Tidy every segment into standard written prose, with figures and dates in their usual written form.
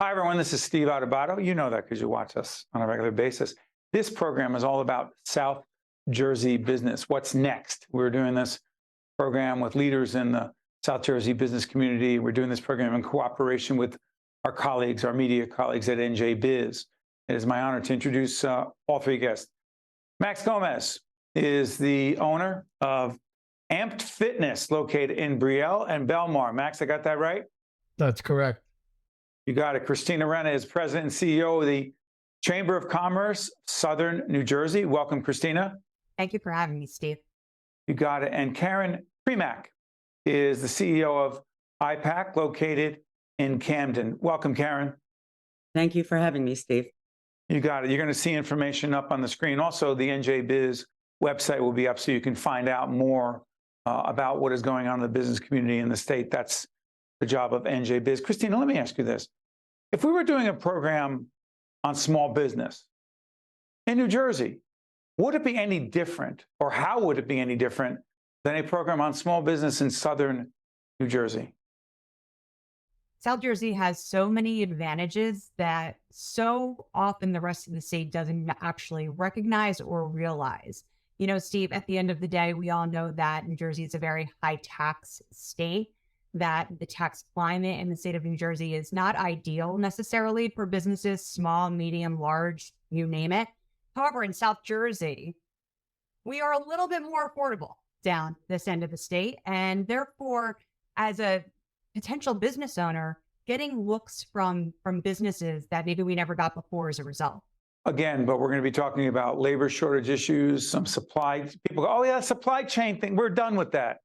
Hi, everyone. This is Steve Adubato. You know that because you watch us on a regular basis. This program is all about South Jersey business. What's next? We're doing this program with leaders in the South Jersey business community. We're doing this program in cooperation with our colleagues, our media colleagues at NJ Biz. It is my honor to introduce all three guests. Max Gomez is the owner of Amped Fitness, located in Brielle and Belmar. Max, I got that right? That's correct. You got it. Christina Renna is president and CEO of the Chamber of Commerce, Southern New Jersey. Welcome, Christina. Thank you for having me, Steve. You got it. And Karen Primak is the CEO of IPAK, located in Camden. Welcome, Karen. Thank you for having me, Steve. You got it. You're going to see information up on the screen. Also, the NJ Biz website will be up so you can find out more about what is going on in the business community in the state. That's the job of NJ Biz. Christina, let me ask you this. If we were doing a program on small business in New Jersey, would it be any different, or how would it be any different than a program on small business in Southern New Jersey? South Jersey has so many advantages that so often the rest of the state doesn't actually recognize or realize. You know, Steve, at the end of the day, we all know that New Jersey is a very high tax state, that the tax climate in the state of New Jersey is not ideal necessarily for businesses, small, medium, large, you name it. However, in South Jersey, we are a little bit more affordable down this end of the state. And therefore, as a potential business owner, getting looks from businesses that maybe we never got before as a result. Again, but we're going to be talking about labor shortage issues, some supply. People go, oh yeah, supply chain thing. We're done with that.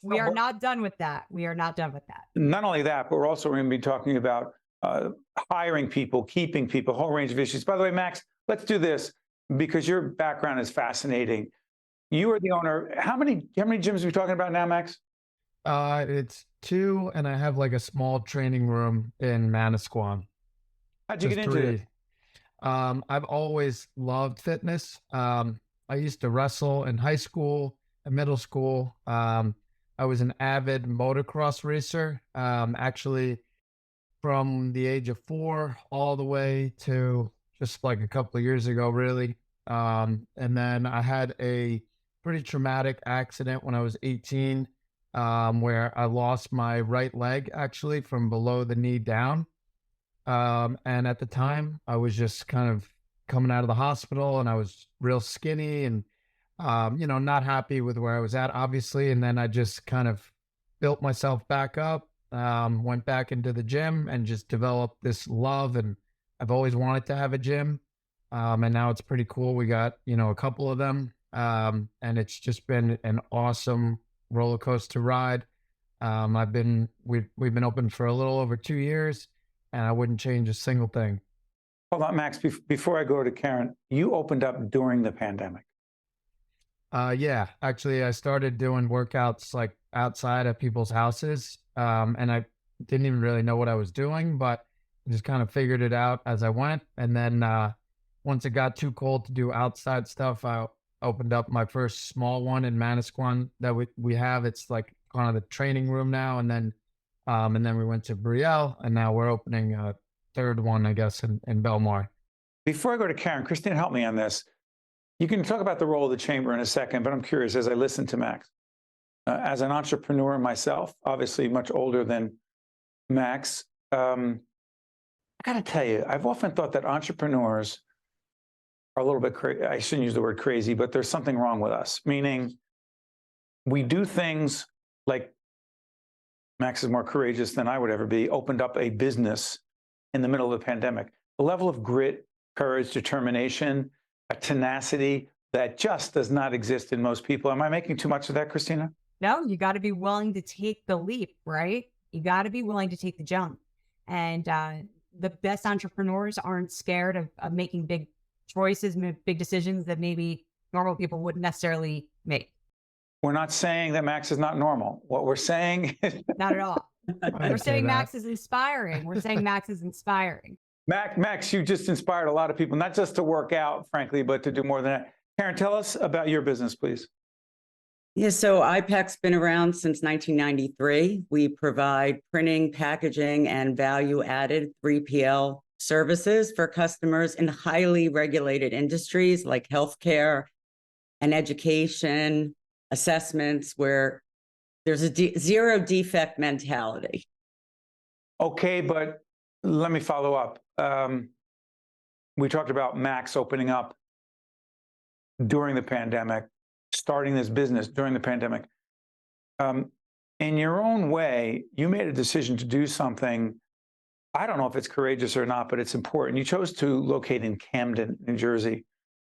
We are not done with that. We are not done with that. Not only that, but we're also going to be talking about hiring people, keeping people, a whole range of issues. By the way, Max, let's do this because your background is fascinating. You are the owner. How many gyms are we talking about now, Max? It's 2, and I have like a small training room in Manasquan. How'd you get into it? I've always loved fitness. I used to wrestle in high school and middle school. I was an avid motocross racer, actually from the age of 4 all the way to just like a couple of years ago, really. And then I had a pretty traumatic accident when I was 18, where I lost my right leg actually from below the knee down. And at the time I was just kind of coming out of the hospital and I was real skinny and, not happy with where I was at, obviously. And then I just kind of built myself back up, went back into the gym and just developed this love. And I've always wanted to have a gym. And now it's pretty cool. We got, a couple of them. And it's just been an awesome roller coaster ride. We've been open for a little over 2 years, and I wouldn't change a single thing. Hold on, Max, before I go to Karen, you opened up during the pandemic. Yeah, actually I started doing workouts like outside of people's houses. And I didn't even really know what I was doing, but I just kind of figured it out as I went. And then, once it got too cold to do outside stuff, I opened up my first small one in Manasquan that we have. It's like kind of the training room now. And then we went to Brielle, and now we're opening a third one, I guess, in Belmar. Before I go to Karen, Christina, help me on this. You can talk about the role of the chamber in a second, but I'm curious as I listen to Max. As an entrepreneur myself, obviously much older than Max, I got to tell you, I've often thought that entrepreneurs are a little bit crazy. I shouldn't use the word crazy, but there's something wrong with us, meaning we do things like Max is more courageous than I would ever be, opened up a business in the middle of the pandemic. A level of grit, courage, determination, a tenacity that just does not exist in most people. Am I making too much of that, Christina? No, you got to be willing to take the leap, right? You got to be willing to take the jump. And the best entrepreneurs aren't scared of making big choices, big decisions that maybe normal people wouldn't necessarily make. We're not saying that Max is not normal. What we're saying is... Not at all. We're saying Max is inspiring. We're saying Max is inspiring. Max, you just inspired a lot of people, not just to work out, frankly, but to do more than that. Karen, tell us about your business, please. Yeah, so IPAK's been around since 1993. We provide printing, packaging, and value-added 3PL services for customers in highly regulated industries like healthcare and education, assessments, where there's a zero defect mentality. Okay, but let me follow up. We talked about Max opening up during the pandemic, starting this business during the pandemic. In your own way, you made a decision to do something. I don't know if it's courageous or not, but it's important. You chose to locate in Camden, New Jersey.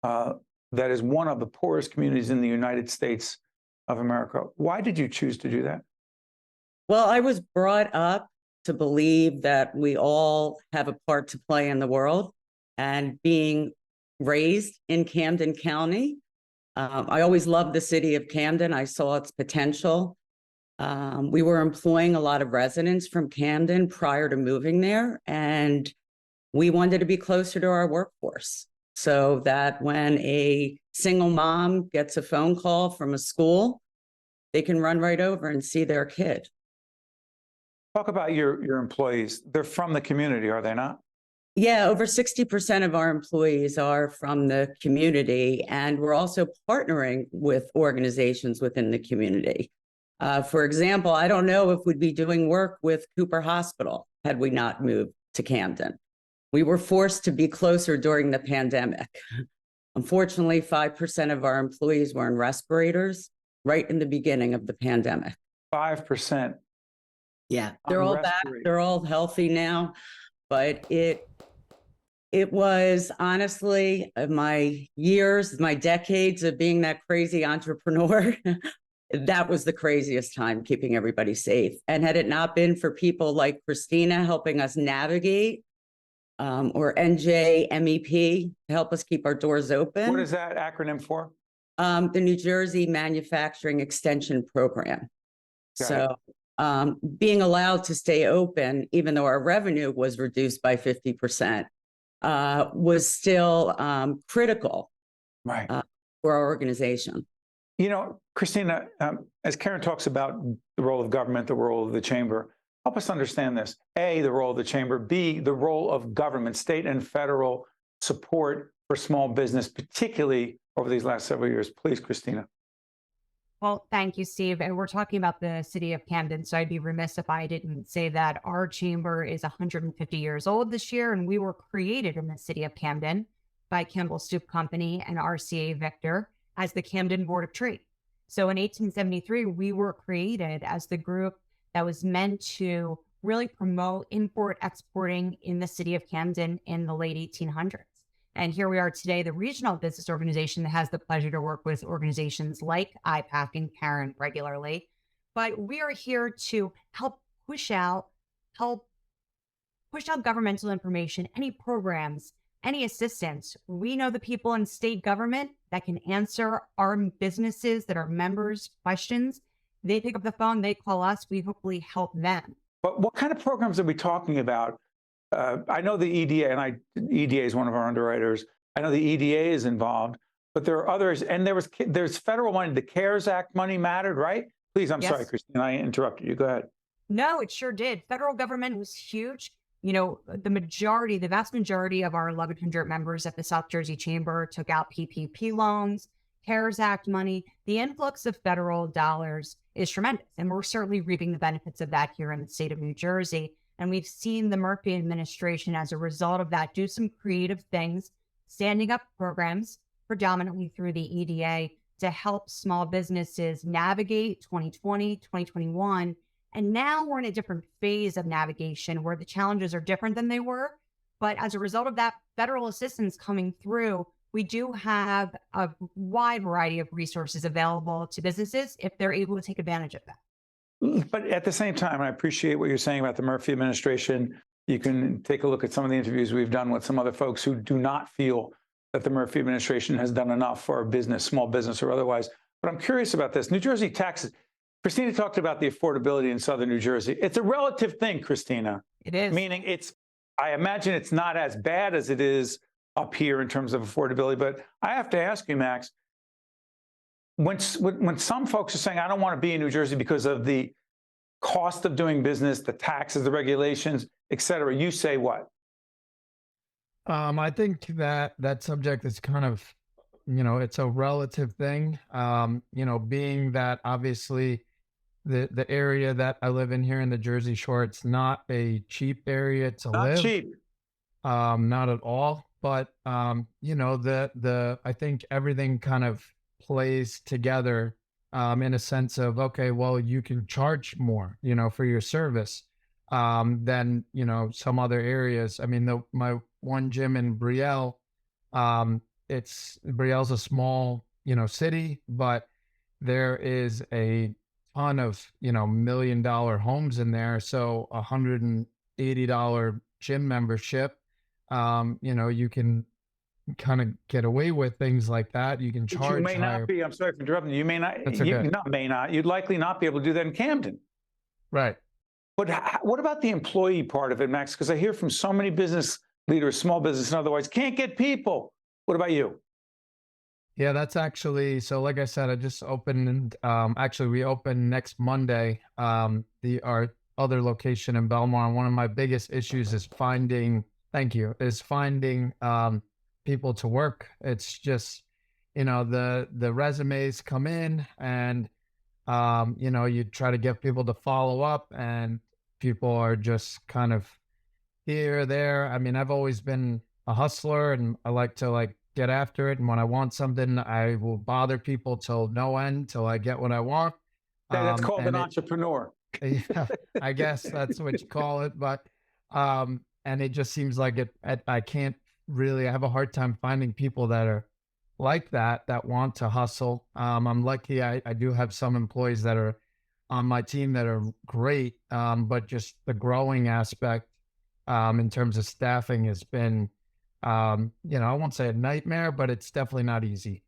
That is one of the poorest communities in the United States of America. Why did you choose to do that? Well, I was brought up to believe that we all have a part to play in the world, and being raised in Camden County, I always loved the city of Camden. I saw its potential. We were employing a lot of residents from Camden prior to moving there, and we wanted to be closer to our workforce so that when a single mom gets a phone call from a school, they can run right over and see their kid. Talk about your employees. They're from the community, are they not? Yeah, over 60% of our employees are from the community, and we're also partnering with organizations within the community. For example, I don't know if we'd be doing work with Cooper Hospital had we not moved to Camden. We were forced to be closer during the pandemic. Unfortunately, 5% of our employees were in respirators right in the beginning of the pandemic. 5%. Yeah, they're all back. They're all healthy now, but it was honestly my years, my decades of being that crazy entrepreneur. That was the craziest time, keeping everybody safe. And had it not been for people like Christina helping us navigate, or NJMEP to help us keep our doors open. What is that acronym for? The New Jersey Manufacturing Extension Program. So being allowed to stay open, even though our revenue was reduced by 50%, was still critical, right, for our organization. You know, Christina, as Karen talks about the role of government, the role of the chamber, help us understand this. A, the role of the chamber. B, the role of government, state and federal support for small business, particularly over these last several years. Please, Christina. Well, thank you, Steve. And we're talking about the city of Camden, so I'd be remiss if I didn't say that our chamber is 150 years old this year, and we were created in the city of Camden by Campbell Soup Company and RCA Victor as the Camden Board of Trade. So in 1873, we were created as the group that was meant to really promote import exporting in the city of Camden in the late 1800s. And here we are today, the regional business organization that has the pleasure to work with organizations like IPAK and Karen regularly. But we are here to help push out governmental information, any programs, any assistance. We know the people in state government that can answer our businesses that are members' questions. They pick up the phone, they call us, we hopefully help them. But what kind of programs are we talking about? I know the EDA, and EDA is one of our underwriters. I know the EDA is involved, but there are others, and there's federal money. The CARES Act money mattered, right? Please, I'm sorry, Christina, I interrupted you. Go ahead. No, it sure did. Federal government was huge. You know, the vast majority of our 1,100 members at the South Jersey Chamber took out PPP loans, CARES Act money. The influx of federal dollars is tremendous, and we're certainly reaping the benefits of that here in the state of New Jersey. And we've seen the Murphy administration, as a result of that, do some creative things, standing up programs, predominantly through the EDA, to help small businesses navigate 2020, 2021. And now we're in a different phase of navigation where the challenges are different than they were. But as a result of that federal assistance coming through, we do have a wide variety of resources available to businesses if they're able to take advantage of that. But at the same time, I appreciate what you're saying about the Murphy administration. You can take a look at some of the interviews we've done with some other folks who do not feel that the Murphy administration has done enough for a business, small business or otherwise. But I'm curious about this. New Jersey taxes. Christina talked about the affordability in Southern New Jersey. It's a relative thing, Christina. It is. Meaning I imagine it's not as bad as it is up here in terms of affordability. But I have to ask you, Max, when some folks are saying, I don't want to be in New Jersey because of the cost of doing business, the taxes, the regulations, et cetera, you say what? I think that that subject is kind of, it's a relative thing. Being that obviously the area that I live in here in the Jersey Shore, it's not a cheap area to Not live. cheap. Not at all. But the I think everything kind of plays together in a sense of, okay, well, you can charge more, for your service than some other areas. I mean, my one gym in Brielle, Brielle's a small city, but there is a ton of $1 million homes in there. So $180 gym membership, you can kind of get away with things like that. You can But you charge may higher. not be, I'm sorry for interrupting you may not, That's you okay. not may not, you'd likely not be able to do that in Camden. Right. But what about the employee part of it, Max? Because I hear from so many business leaders, small business and otherwise, can't get people. What about you? Yeah, that's actually, so like I said, I just opened, actually we open next Monday, our other location in Belmar. And one of my biggest issues is finding people to work. It's just, the resumes come in and, you try to get people to follow up and people are just kind of here, there. I mean, I've always been a hustler and I like to get after it. And when I want something, I will bother people till no end, till I get what I want. That's called an And entrepreneur. yeah, I guess that's what you call it. But, and it just seems like I can't really, I have a hard time finding people that are like that want to hustle. I'm lucky. I do have some employees that are on my team that are great. But just the growing aspect, in terms of staffing has been, I won't say a nightmare, but it's definitely not easy.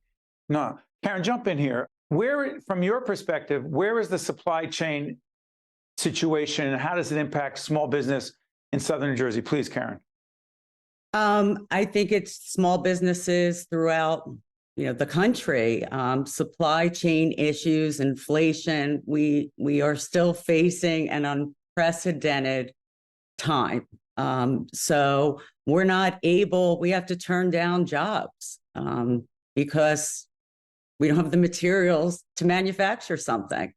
No. Karen, jump in here. From your perspective, where is the supply chain situation and how does it impact small business in Southern New Jersey? Please, Karen. I think it's small businesses throughout, the country. Supply chain issues, inflation. We are still facing an unprecedented time. So we're not able. We have to turn down jobs because we don't have the materials to manufacture something.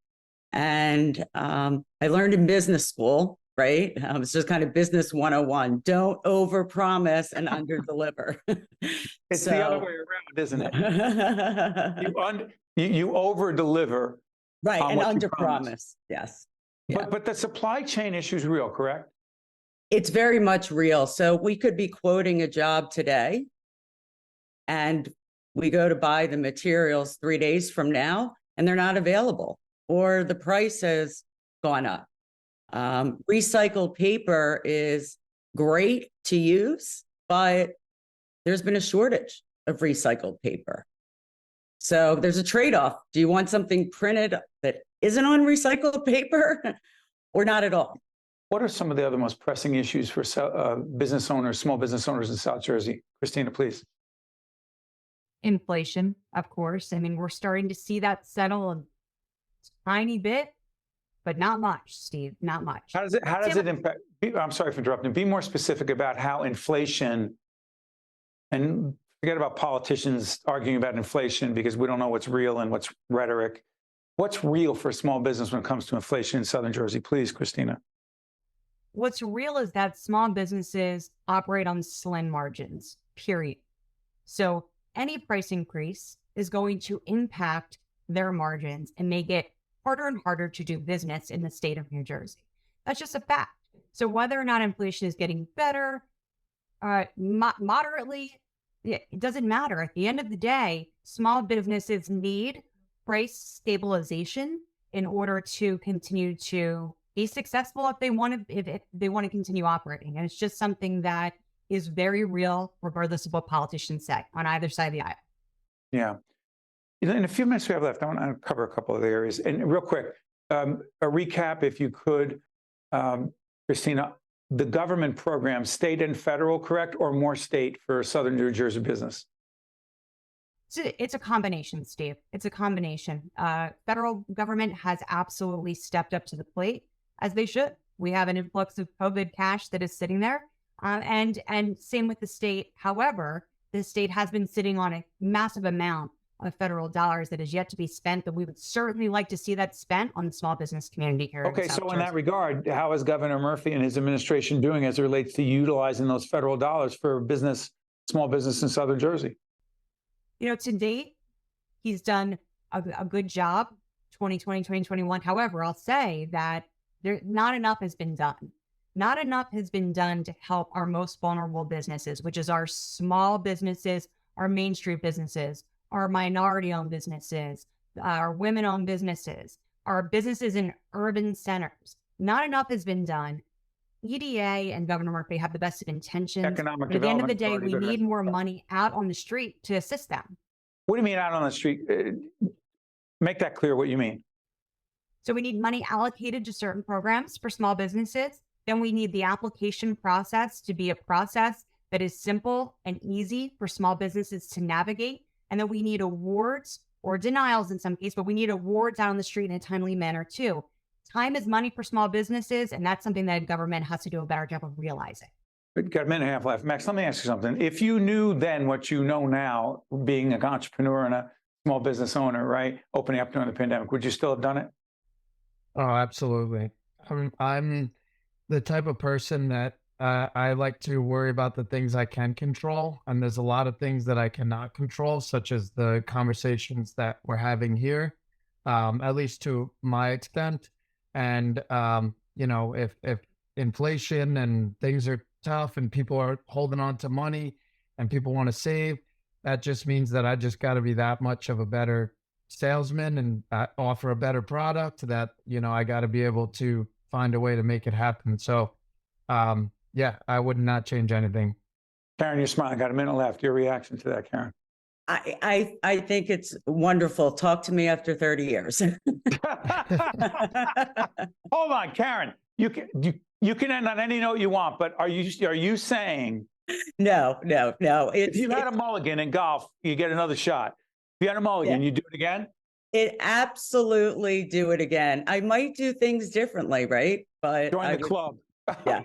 And I learned in business school, right? It's just kind of business 101. Don't overpromise and underdeliver. It's the other way around, isn't it? You over-deliver. Right, and what you underpromise. Yes. Yeah. But the supply chain issue is real, correct? It's very much real. So we could be quoting a job today and we go to buy the materials 3 days from now and they're not available or the price has gone up. Recycled paper is great to use, but there's been a shortage of recycled paper. So there's a trade-off. Do you want something printed that isn't on recycled paper or not at all? What are some of the other most pressing issues for business owners, small business owners in South Jersey? Christina, please. Inflation, of course. I mean, we're starting to see that settle a tiny bit, but not much, Steve, not much. How does it impact? I'm sorry for interrupting. Be more specific about how inflation, and forget about politicians arguing about inflation because we don't know what's real and what's rhetoric. What's real for small business when it comes to inflation in Southern Jersey? Please, Christina. What's real is that small businesses operate on slim margins, period. So any price increase is going to impact their margins and make it harder and harder to do business in the state of New Jersey. That's just a fact. So whether or not inflation is getting better, moderately, it doesn't matter. At the end of the day, small businesses need price stabilization in order to continue to be successful if they want to continue operating. And it's just something that is very real, regardless of what politicians say on either side of the aisle. Yeah. In a few minutes we have left, I want to cover a couple of the areas. And real quick, a recap, if you could, Christina, the government program, state and federal, correct, or more state for Southern New Jersey business? It's a combination, Steve. It's a combination. Federal government has absolutely stepped up to the plate, as they should. We have an influx of COVID cash that is sitting there, and same with the state. However, the state has been sitting on a massive amount of federal dollars that is yet to be spent, but we would certainly like to see that spent on the small business community here. Okay, so in that regard, how is Governor Murphy and his administration doing as it relates to utilizing those federal dollars for business, small business in Southern Jersey? To date, he's done a good job, 2020, 2021. However, I'll say that not enough has been done. Not enough has been done to help our most vulnerable businesses, which is our small businesses, our Main Street businesses, our minority-owned businesses, our women-owned businesses, our businesses in urban centers. Not enough has been done. EDA and Governor Murphy have the best of intentions. Economic But at the end of the development day, we authority, need more money out on the street to assist them. What do you mean out on the street? Make that clear what you mean. So we need money allocated to certain programs for small businesses. Then we need the application process to be a process that is simple and easy for small businesses to navigate. And then we need awards or denials in some cases, but we need awards out on the street in a timely manner too. Time is money for small businesses, and that's something that government has to do a better job of realizing. We've got a minute and a half left. Max, let me ask you something. If you knew then what you know now, being an entrepreneur and a small business owner, right, opening up during the pandemic, would you still have done it? Oh, absolutely. I'm the type of person that I like to worry about the things I can control. And there's a lot of things that I cannot control, such as the conversations that we're having here, at least to my extent. And, if inflation and things are tough and people are holding on to money and people want to save, that just means that I just got to be that much of a better salesman and offer a better product that, I got to be able to find a way to make it happen. So, yeah, I would not change anything. Karen, you're smiling. Got a minute left. Your reaction to that, Karen? I think it's wonderful. Talk to me after 30 years. Hold on, Karen. You can end on any note you want, but are you saying No. if you had a mulligan in golf, you get another shot? If you had a mulligan, you do it again? It absolutely do it again. I might do things differently, right? But Join the club. Yeah.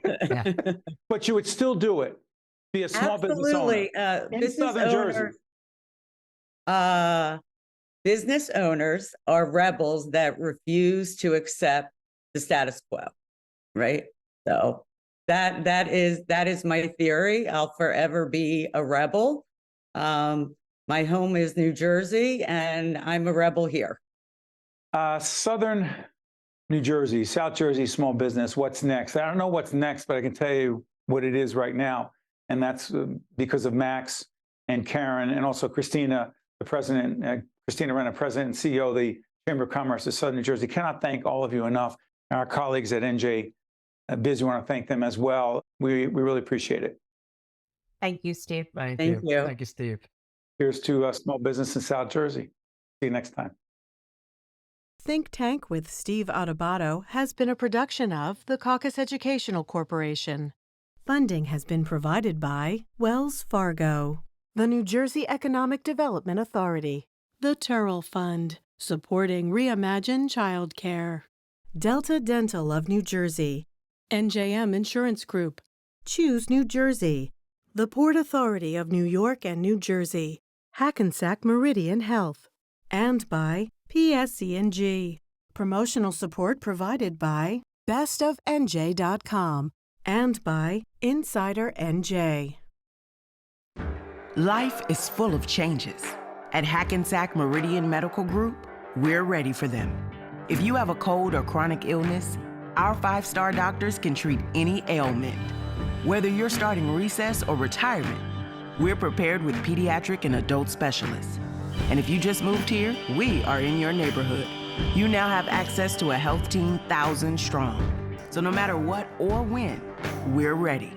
But you would still do it. Be a small business owner. Absolutely. In Southern Jersey. Business owners are rebels that refuse to accept the status quo, right? So that is my theory. I'll forever be a rebel. My home is New Jersey, and I'm a rebel here. Southern New Jersey, South Jersey small business. What's next? I don't know what's next, but I can tell you what it is right now, and that's because of Max and Karen and also Christina, the president, Christina Renna, president and CEO of the Chamber of Commerce of Southern New Jersey. Cannot thank all of you enough. Our colleagues at NJ Biz, we want to thank them as well. We really appreciate it. Thank you, Steve. Thank you. Thank you, Steve. Here's to small business in South Jersey. See you next time. Think Tank with Steve Adubato has been a production of the Caucus Educational Corporation. Funding has been provided by Wells Fargo, the New Jersey Economic Development Authority, the Turrell Fund, supporting Reimagine Childcare, Delta Dental of New Jersey, NJM Insurance Group, Choose New Jersey, the Port Authority of New York and New Jersey, Hackensack Meridian Health, and by PSC&G. Promotional support provided by bestofnj.com and by Insider NJ. Life is full of changes. At Hackensack Meridian Medical Group, we're ready for them. If you have a cold or chronic illness, our 5-star doctors can treat any ailment. Whether you're starting recess or retirement, we're prepared with pediatric and adult specialists. And if you just moved here, we are in your neighborhood. You now have access to a health team 1,000 strong. So no matter what or when, we're ready.